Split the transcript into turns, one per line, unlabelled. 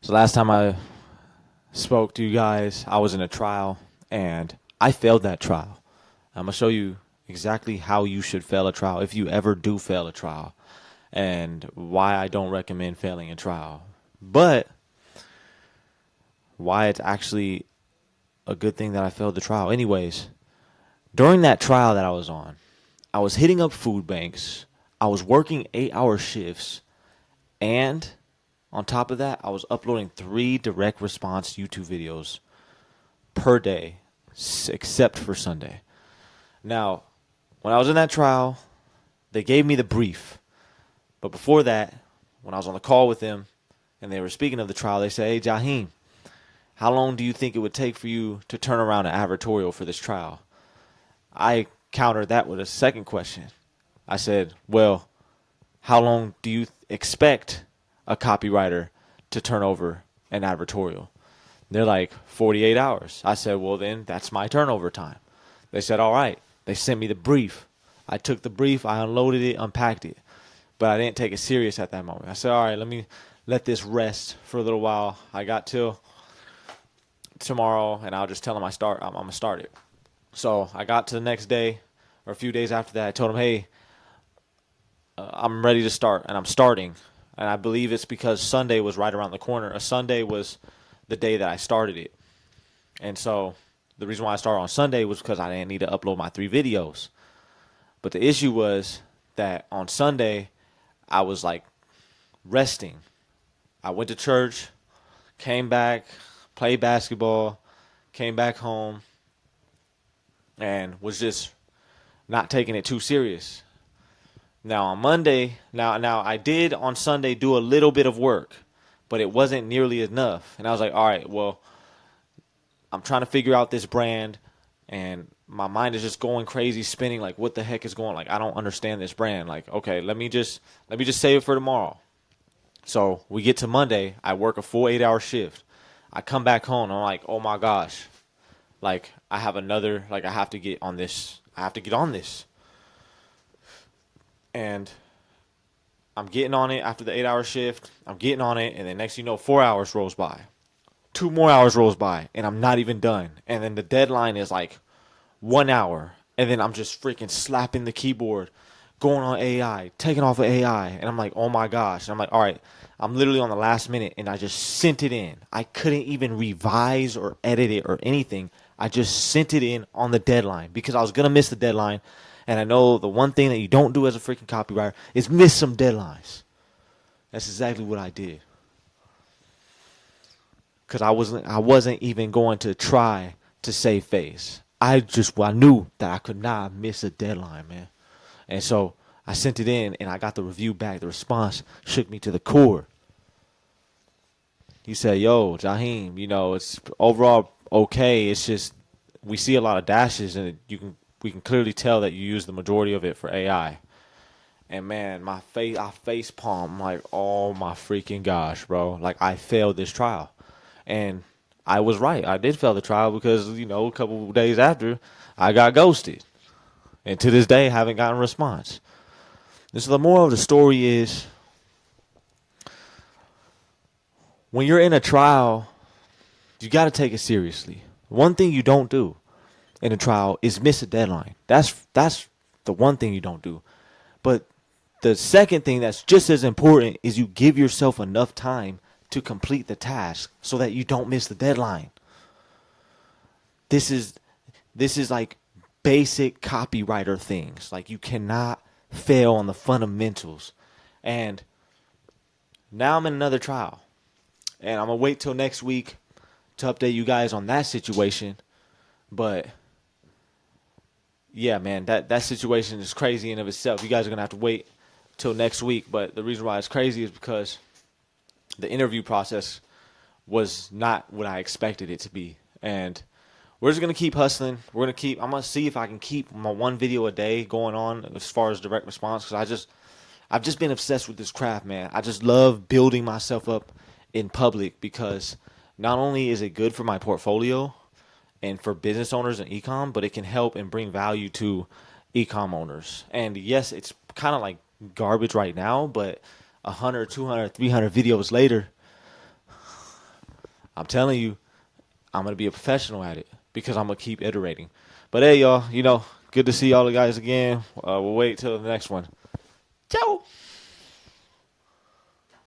So last time I spoke to you guys, I was in a trial and I failed that trial. I'm going to show you exactly how you should fail a trial if you ever do fail a trial and why I don't recommend failing a trial. But why it's actually a good thing that I failed the trial. Anyways, during that trial that I was on, I was hitting up food banks. I was working 8-hour shifts. And on top of that, I was uploading 3 direct response YouTube videos per day, except for Sunday. Now, when I was in that trial, they gave me the brief. But before that, when I was on the call with them and they were speaking of the trial, they said, "Hey, Jaheem, how long do you think it would take for you to turn around an advertorial for this trial?" I countered that with a second question. I said, "Well, how long do you expect a copywriter to turn over an advertorial?" They're like, 48 hours. I said, "Well, then that's my turnover time." They said, "All right." They sent me the brief. I took the brief, I unloaded it, unpacked it. But I didn't take it serious at that moment. I said, "All right, let me let this rest for a little while. I got till tomorrow, and I'll just tell them I'm going to start it." So I got to the next day, or a few days after that. I told them, "Hey, I'm ready to start," and I'm starting. And I believe it's because Sunday was right around the corner. A Sunday was the day that I started it. And so the reason why I started on Sunday was because I didn't need to upload my 3 videos. But the issue was that on Sunday, I was like resting. I went to church, came back, played basketball, came back home, and was just not taking it too serious. Now on Monday, now I did on Sunday do a little bit of work, but it wasn't nearly enough. And I was like, all right, well, I'm trying to figure out this brand, and my mind is just going crazy, spinning. Like, what the heck is going? Like, I don't understand this brand. Like, okay, let me just save it for tomorrow. So we get to Monday. I work a full 8-hour shift. I come back home. And I'm like, oh my gosh, like I have another. Like I have to get on this. I have to get on this. And I'm getting on it after the 8-hour shift. I'm getting on it, and then next thing you know, 4 hours rolls by. 2 more hours rolls by, and I'm not even done. And then the deadline is like 1 hour, and then I'm just freaking slapping the keyboard, going on AI, taking off of AI, and I'm like, oh my gosh. And I'm like, all right, I'm literally on the last minute, and I just sent it in. I couldn't even revise or edit it or anything. I just sent it in on the deadline because I was gonna miss the deadline. And I know the one thing that you don't do as a freaking copywriter is miss some deadlines. That's exactly what I did. Because I wasn't even going to try to save face. I knew that I could not miss a deadline, man. And so I sent it in, and I got the review back. The response shook me to the core. He said, "Yo, Jaheem, it's overall okay. It's just we see a lot of dashes, and we can clearly tell that you use the majority of it for AI." And man, I face palm. I'm like, oh my freaking gosh, bro! Like I failed this trial, and I was right. I did fail the trial because a couple of days after, I got ghosted, and to this day, haven't gotten a response. And so the moral of the story is, when you're in a trial, you got to take it seriously. One thing you don't do in a trial is miss a deadline. That's the one thing you don't do. But the second thing that's just as important is you give yourself enough time to complete the task so that you don't miss the deadline. This is like basic copywriter things. Like you cannot fail on the fundamentals. And now I'm in another trial. And I'm going to wait till next week to update you guys on that situation. But yeah, man, that situation is crazy in of itself. You guys are going to have to wait till next week. But the reason why it's crazy is because the interview process was not what I expected it to be. And we're just going to keep hustling. I'm going to see if I can keep my 1 video a day going on as far as direct response. Because I've just been obsessed with this craft, man. I just love building myself up in public because not only is it good for my portfolio and for business owners and ecom, but it can help and bring value to ecom owners. And yes, it's kind of like garbage right now, but 100, 200, 300 videos later, I'm telling you, I'm going to be a professional at it because I'm going to keep iterating. But hey, y'all, good to see y'all guys again. We'll wait till the next one. Ciao.